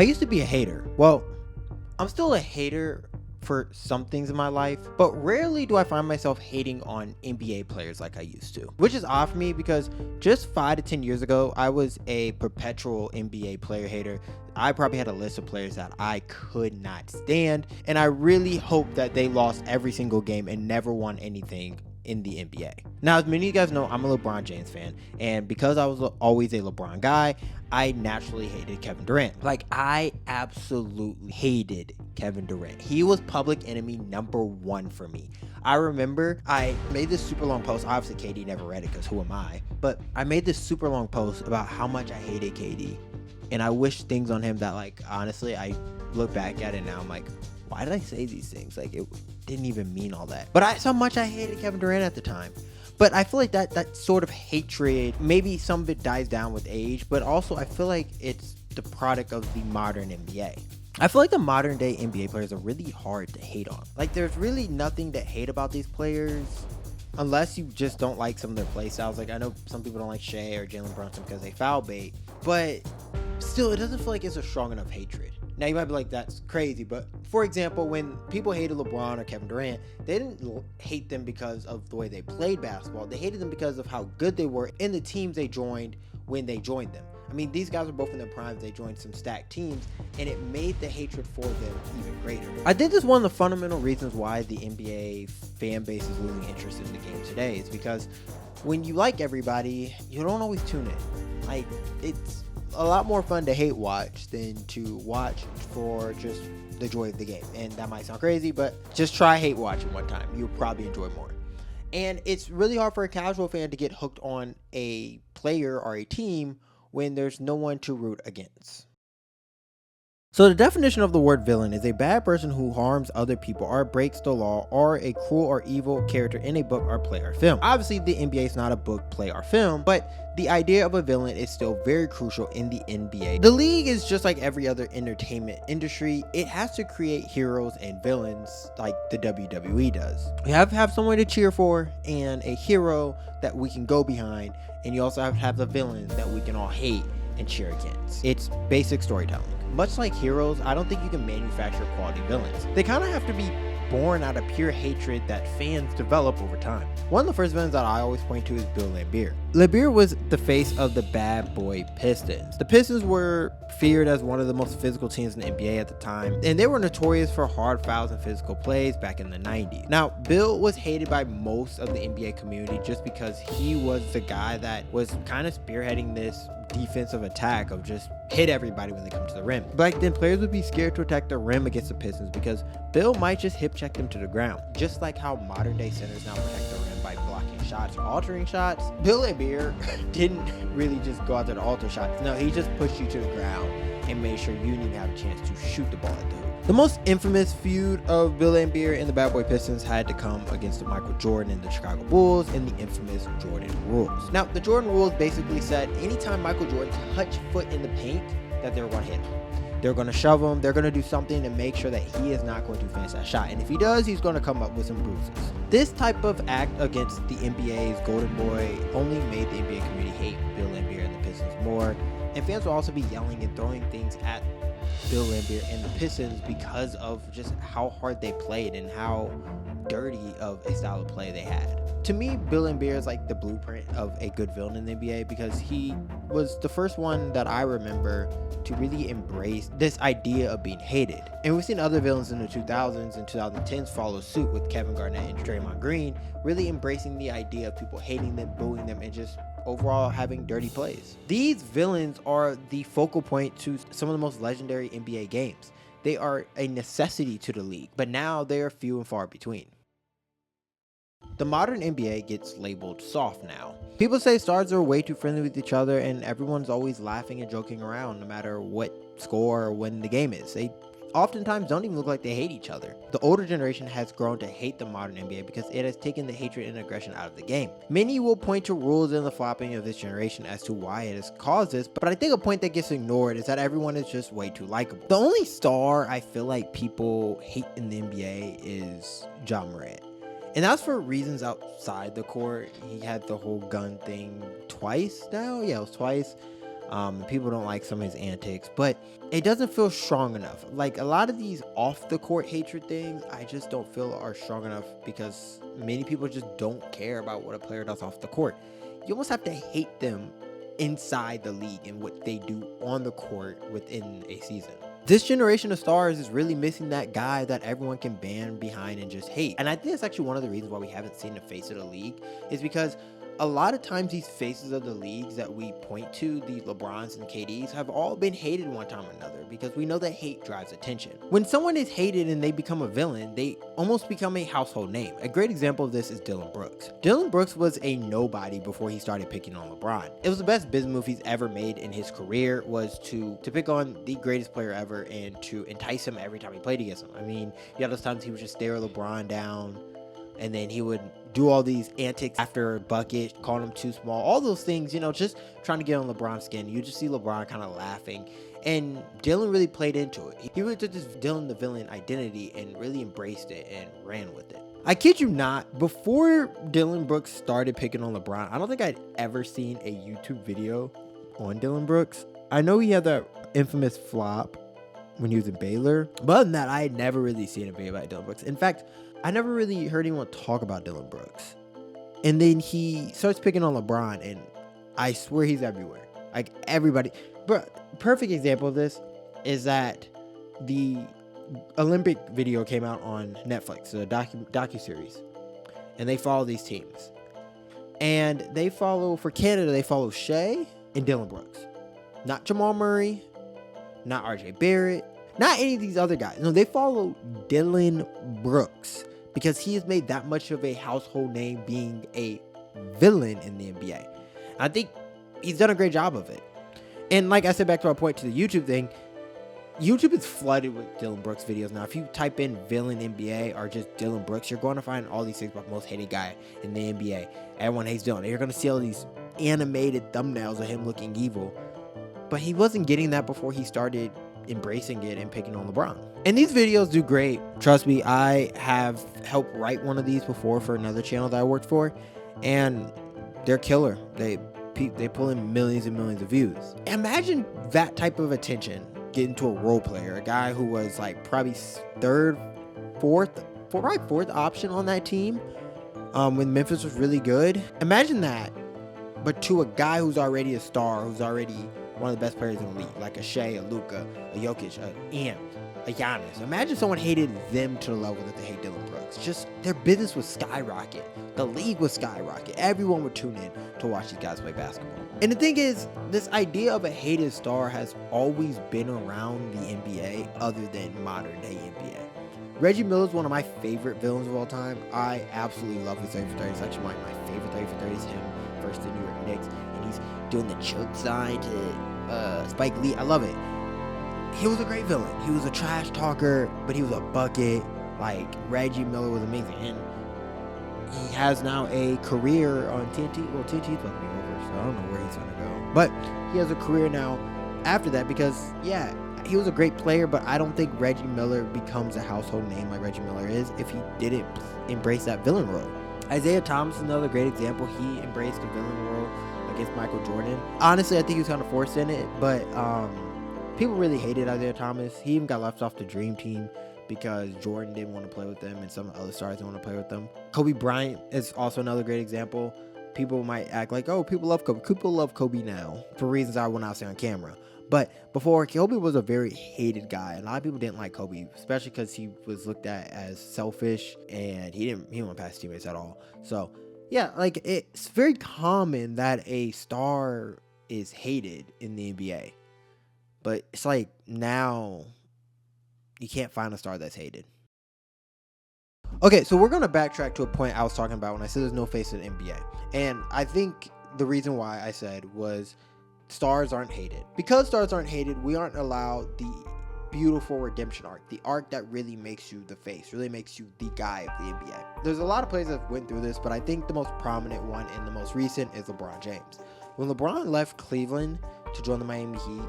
I used to be a hater. Well, I'm still a hater for some things in my life, but rarely do I find myself hating on NBA players like I used to. Which is odd for me because just 5 to 10 years ago, I was a perpetual NBA player hater. I probably had a list of players that I could not stand, and I really hope that they lost every single game and never won anything in the NBA. Now, as many of you guys know, I'm a LeBron James fan, and because I was always a LeBron guy, I naturally hated Kevin Durant. Like, I absolutely hated Kevin Durant. He was public enemy number one for me. I remember I made this super long post. Obviously, KD never read it because who am I? But I made this super long post about how much I hated KD. And I wish things on him that, like, honestly, I look back at it now, I'm like, why did I say these things? Like, it didn't even mean all that. But I so much I hated Kevin Durant at the time. But I feel like that sort of hatred, maybe some of it dies down with age, but also I feel like it's the product of the modern NBA. I feel like the modern day NBA players are really hard to hate on. Like, there's really nothing to hate about these players unless you just don't like some of their play styles. Like, I know some people don't like Shea or Jalen Brunson because they foul bait, but still, it doesn't feel like it's a strong enough hatred. Now, you might be like, that's crazy, but for example, when people hated LeBron or Kevin Durant, they didn't hate them because of the way they played basketball. They hated them because of how good they were in the teams they joined when they joined them. I mean, these guys were both in their primes. They joined some stacked teams, and it made the hatred for them even greater. I think this is one of the fundamental reasons why the NBA fan base is losing interest in the game today. Is because when you like everybody, you don't always tune in. Like, it's a lot more fun to hate watch than to watch for just the joy of the game. And that might sound crazy, but just try hate watching one time. You'll probably enjoy more. And it's really hard for a casual fan to get hooked on a player or a team when there's no one to root against. So the definition of the word villain is a bad person who harms other people or breaks the law, or a cruel or evil character in a book or play or film. Obviously, the NBA is not a book, play, or film, but the idea of a villain is still very crucial in the NBA. The league is just like every other entertainment industry. It has to create heroes and villains like the WWE does. You have to have someone to cheer for and a hero that we can go behind, and you also have to have a villain that we can all hate and cheer against. It's basic storytelling. Much like heroes, I don't think you can manufacture quality villains. They kind of have to be born out of pure hatred that fans develop over time. One of the first villains that I always point to is Bill Laimbeer. Laimbeer was the face of the bad boy Pistons. The Pistons were feared as one of the most physical teams in the NBA at the time, and they were notorious for hard fouls and physical plays back in the 90s. Now, Bill was hated by most of the NBA community just because he was the guy that was kind of spearheading this defensive attack of just hit everybody when they come to the rim. Back then, players would be scared to attack the rim against the Pistons because Bill might just hip check them to the ground. Just like how modern day centers now protect the rim by blocking shots or altering shots, Bill Laimbeer didn't really just go out there to alter shots. No, he just pushed you to the ground and made sure you didn't even have a chance to shoot the ball at the hoop. The most infamous feud of Bill Laimbeer and the Bad Boy Pistons had to come against Michael Jordan and the Chicago Bulls in the infamous Jordan rules. Now, the Jordan rules basically said anytime Michael Jordan touched foot in the paint, that they were going to hit him. They're going to shove him. They're going to do something to make sure that he is not going to finish that shot. And if he does, he's going to come up with some bruises. This type of act against the NBA's Golden Boy only made the NBA community hate Bill Laimbeer and the Pistons more. And fans will also be yelling and throwing things at Bill Laimbeer and the Pistons because of just how hard they played and how dirty of a style of play they had. To me, Bill Laimbeer is like the blueprint of a good villain in the NBA because he was the first one that I remember to really embrace this idea of being hated. And we've seen other villains in the 2000s and 2010s follow suit with Kevin Garnett and Draymond Green, really embracing the idea of people hating them, booing them, and just overall having dirty plays. These villains are the focal point to some of the most legendary NBA games. They are a necessity to the league, but now they are few and far between. The modern NBA gets labeled soft now. People say stars are way too friendly with each other and everyone's always laughing and joking around no matter what score or when the game is. They oftentimes don't even look like they hate each other. The older generation has grown to hate the modern NBA because it has taken the hatred and aggression out of the game. Many will point to rules in the flopping of this generation as to why it has caused this, but I think a point that gets ignored is that everyone is just way too likable. The only star I feel like people hate in the NBA is Ja Morant. And that's for reasons outside the court. He had the whole gun thing twice now. Yeah, it was twice. People don't like some of his antics, but it doesn't feel strong enough. Like a lot of these off the court hatred things, I just don't feel are strong enough because many people just don't care about what a player does off the court. You almost have to hate them inside the league and what they do on the court within a season. This generation of stars is really missing that guy that everyone can band behind and just hate. And I think that's actually one of the reasons why we haven't seen the face of the league, is because a lot of times these faces of the leagues that we point to, the LeBrons and KDs, have all been hated one time or another, because we know that hate drives attention. When someone is hated and they become a villain, they almost become a household name. A great example of this is Dillon Brooks. Dillon Brooks was a nobody before he started picking on LeBron. It was the best business move he's ever made in his career, was to pick on the greatest player ever and to entice him every time he played against him. I mean, you had those times he would just stare LeBron down, and then he would do all these antics after a bucket, calling him too small, all those things, you know, just trying to get on LeBron's skin. You just see LeBron kind of laughing, and Dillon really played into it. He really took this Dillon the villain identity and really embraced it and ran with it. I kid you not, before Dillon Brooks started picking on LeBron, I don't think I'd ever seen a YouTube video on Dillon Brooks. I know he had that infamous flop when he was in Baylor, but other than that, I had never really seen a video about Dillon Brooks. In fact, I never really heard anyone talk about Dillon Brooks. And then he starts picking on LeBron, and I swear he's everywhere. Like, everybody. But perfect example of this is that the Olympic video came out on Netflix, the docuseries, and they follow these teams. And they follow, for Canada, they follow Shea and Dillon Brooks. Not Jamal Murray, not RJ Barrett, not any of these other guys. No, they follow Dillon Brooks because he has made that much of a household name being a villain in the NBA. I think he's done a great job of it. And like I said, back to our point to the YouTube thing, YouTube is flooded with Dillon Brooks videos now. If you type in villain NBA or just Dillon Brooks, you're going to find all these things about the most hated guy in the NBA. Everyone hates Dillon. You're going to see all these animated thumbnails of him looking evil. But he wasn't getting that before he started embracing it and picking on LeBron. And these videos do great. Trust me, I have helped write one of these before for another channel that I worked for, and they're killer. They pull in millions and millions of views. Imagine that type of attention getting to a role player, a guy who was like probably fourth option on that team when Memphis was really good. Imagine that, but to a guy who's already a star, who's already one of the best players in the league, like a Shea, a Luka, a Jokic, a Ant, a Giannis. Imagine someone hated them to the level that they hate Dillon Brooks. Just their business would skyrocket. The league would skyrocket. Everyone would tune in to watch these guys play basketball. And the thing is, this idea of a hated star has always been around the NBA other than modern day NBA. Reggie Miller is one of my favorite villains of all time. I absolutely love his 30 for 30. It's actually my favorite 30 for 30 is him versus the New York Knicks. And he's doing the choke sign to Spike Lee. I love it. He was a great villain. He was a trash talker, but he was a bucket. Like, Reggie Miller was amazing. And he has now a career on TNT. Well, TNT's about to be over, so I don't know where he's going to go. But he has a career now after that because, yeah, he was a great player, but I don't think Reggie Miller becomes a household name like Reggie Miller is if he didn't embrace that villain role. Isaiah Thomas is another great example. He embraced the villain role against Michael Jordan. Honestly, I think he was kind of forced in it, but people really hated Isaiah Thomas. He even got left off the Dream Team because Jordan didn't want to play with them and some other stars didn't want to play with them. Kobe Bryant is also another great example. People might act like, oh, people love Kobe. People love Kobe now for reasons I will not say on camera. But before, Kobe was a very hated guy. A lot of people didn't like Kobe, especially because he was looked at as selfish and he didn't want to pass teammates at all. So, yeah, like it's very common that a star is hated in the NBA. But it's like now you can't find a star that's hated. Okay, so we're going to backtrack to a point I was talking about when I said there's no face in the NBA. And I think the reason why I said was stars aren't hated. Because stars aren't hated, we aren't allowed the beautiful redemption arc. The arc that really makes you the face, really makes you the guy of the NBA. There's a lot of players that went through this, but I think the most prominent one and the most recent is LeBron James. When LeBron left Cleveland to join the Miami Heat,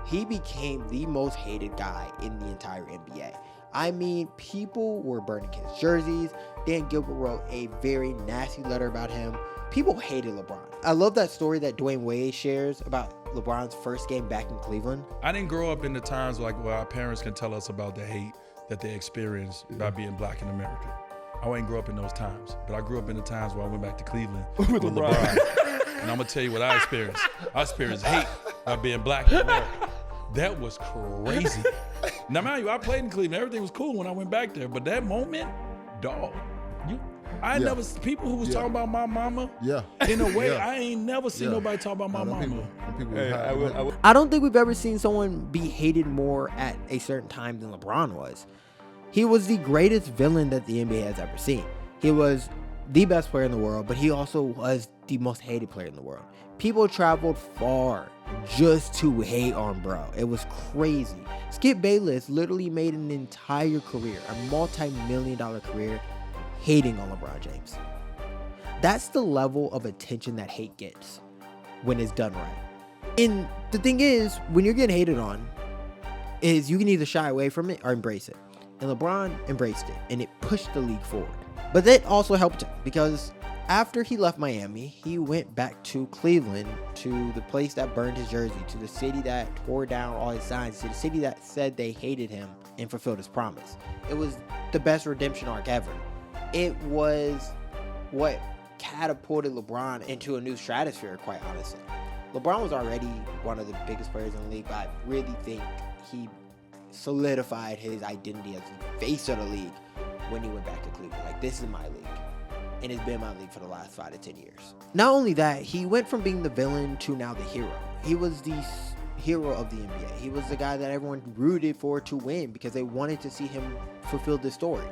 he became the most hated guy in the entire NBA. I mean, people were burning his jerseys. Dan Gilbert wrote a very nasty letter about him, People hated LeBron. I love that story that Dwayne Wade shares about LeBron's first game back in Cleveland. I didn't grow up in the times where our parents can tell us about the hate that they experienced by being black in America. I didn't grow up in those times, but I grew up in the times where I went back to Cleveland with LeBron. And I'm gonna tell you what I experienced. I experienced hate by being black in America. That was crazy. Now, mind you, I played in Cleveland. Everything was cool when I went back there, but that moment, dog, never people who was talking about my mama. Yeah. In a way, I ain't never seen nobody talk about my mama. I don't think we've ever seen someone be hated more at a certain time than LeBron was. He was the greatest villain that the NBA has ever seen. He was the best player in the world, but he also was the most hated player in the world. People traveled far just to hate on bro. It was crazy. Skip Bayless literally made an entire career, a multi-million-dollar career, hating on LeBron James. That's the level of attention that hate gets when it's done right. And the thing is, when you're getting hated on, is you can either shy away from it or embrace it. And LeBron embraced it, and it pushed the league forward. But that also helped him, because after he left Miami, he went back to Cleveland, to the place that burned his jersey, to the city that tore down all his signs, to the city that said they hated him and fulfilled his promise. It was the best redemption arc ever. It was what catapulted LeBron into a new stratosphere, quite honestly. LeBron was already one of the biggest players in the league, but I really think he solidified his identity as the face of the league when he went back to Cleveland. Like, this is my league, and it's been my league for the last 5 to 10 years. Not only that, he went from being the villain to now the hero. He was the hero of the NBA. He was the guy that everyone rooted for to win because they wanted to see him fulfill this story.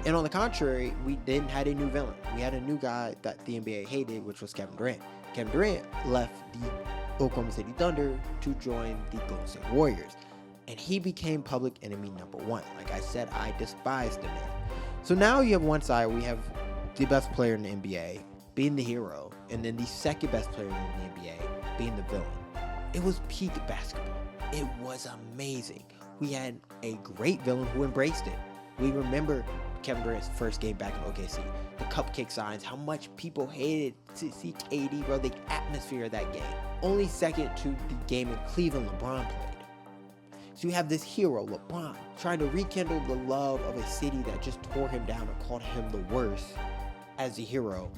And on the contrary, we then had a new villain. We had a new guy that the NBA hated, which was Kevin Durant. Kevin Durant left the Oklahoma City Thunder to join the Golden State Warriors. And he became public enemy number 1. Like I said, I despised the man. So now you have one side, we have the best player in the NBA being the hero, and then the second best player in the NBA being the villain. It was peak basketball. It was amazing. We had a great villain who embraced it. We remember Kevin Durant's first game back in OKC, the cupcake signs, how much people hated to see KD, bro, the atmosphere of that game. Only second to the game in Cleveland LeBron played. So you have this hero, LeBron, trying to rekindle the love of a city that just tore him down and called him the worst as the hero.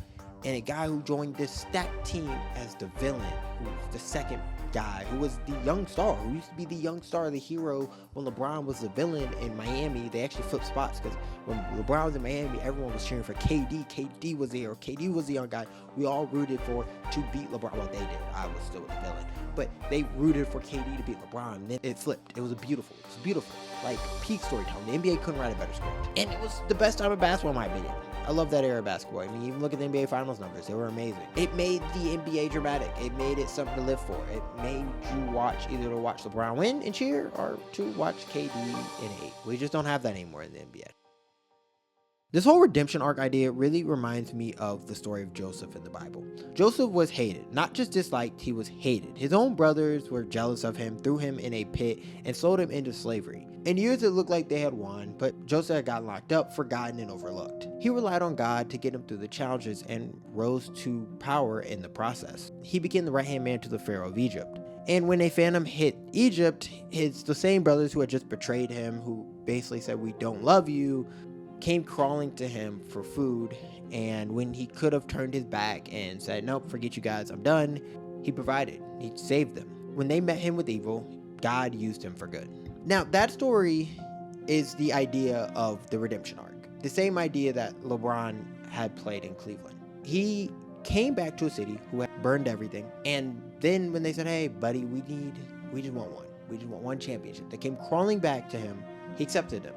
And a guy who joined this stacked team as the villain, who's the second guy, who was the young star, who used to be the young star, the hero when LeBron was the villain in Miami. They actually flipped spots, because when LeBron was in Miami, everyone was cheering for KD. KD was the hero. KD was the young guy we all rooted for to beat LeBron. Well, they did. I was still the villain. But they rooted for KD to beat LeBron, and then it flipped. It was beautiful. It was beautiful. Like, peak storytelling. The NBA couldn't write a better script. And it was the best time of basketball, in my opinion. I love that era of basketball. I mean, even look at the NBA Finals numbers. They were amazing. It made the NBA dramatic. It made it something to live for. It made you watch, either to watch LeBron win and cheer, or to watch KD and hate. We just don't have that anymore in the NBA. This whole redemption arc idea really reminds me of the story of Joseph in the Bible. Joseph was hated, not just disliked, he was hated. His own brothers were jealous of him, threw him in a pit, and sold him into slavery. In years it looked like they had won, but Joseph had gotten locked up, forgotten, and overlooked. He relied on God to get him through the challenges and rose to power in the process. He became the right-hand man to the Pharaoh of Egypt. And when a phantom hit Egypt, the same brothers who had just betrayed him, who basically said, "We don't love you," came crawling to him for food. And when he could have turned his back and said, "Nope, forget you guys, I'm done," he provided. He saved them. When they met him with evil, God used him for good. Now, that story is the idea of the redemption arc. The same idea that LeBron had played in Cleveland. He came back to a city who had burned everything. And then when they said, "Hey, buddy, we just want one. We just want one championship," they came crawling back to him. He accepted them.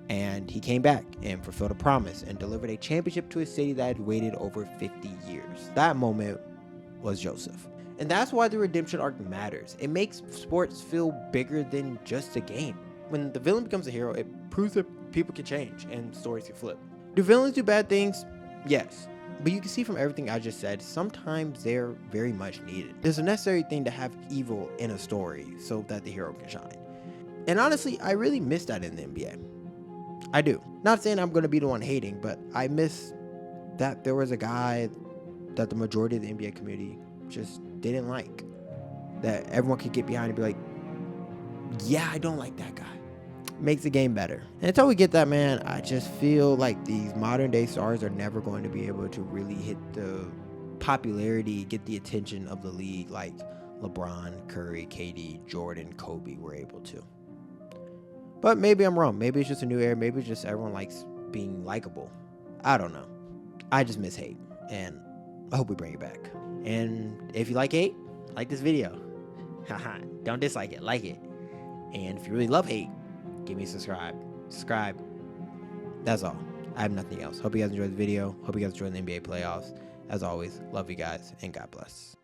And he came back and fulfilled a promise and delivered a championship to a city that had waited over 50 years. That moment was Joseph. And that's why the redemption arc matters. It makes sports feel bigger than just a game. When the villain becomes a hero, it proves that people can change and stories can flip. Do villains do bad things? Yes. But you can see from everything I just said, sometimes they're very much needed. There's a necessary thing to have evil in a story so that the hero can shine. And honestly, I really miss that in the NBA. I do. Not saying I'm going to be the one hating, but I miss that there was a guy that the majority of the NBA community just didn't like. That everyone could get behind and be like, yeah, I don't like that guy. Makes the game better. And until we get that, man, I just feel like these modern day stars are never going to be able to really hit the popularity, get the attention of the league like LeBron, Curry, KD, Jordan, Kobe were able to. But maybe I'm wrong. Maybe it's just a new era. Maybe it's just everyone likes being likable. I don't know. I just miss hate, and I hope we bring it back. And if you like hate, like this video. Don't dislike it, like it. And if you really love hate, give me a subscribe. That's all. I have nothing else. Hope you guys enjoyed the video. Hope you guys enjoyed the NBA playoffs. As always, love you guys, and God bless.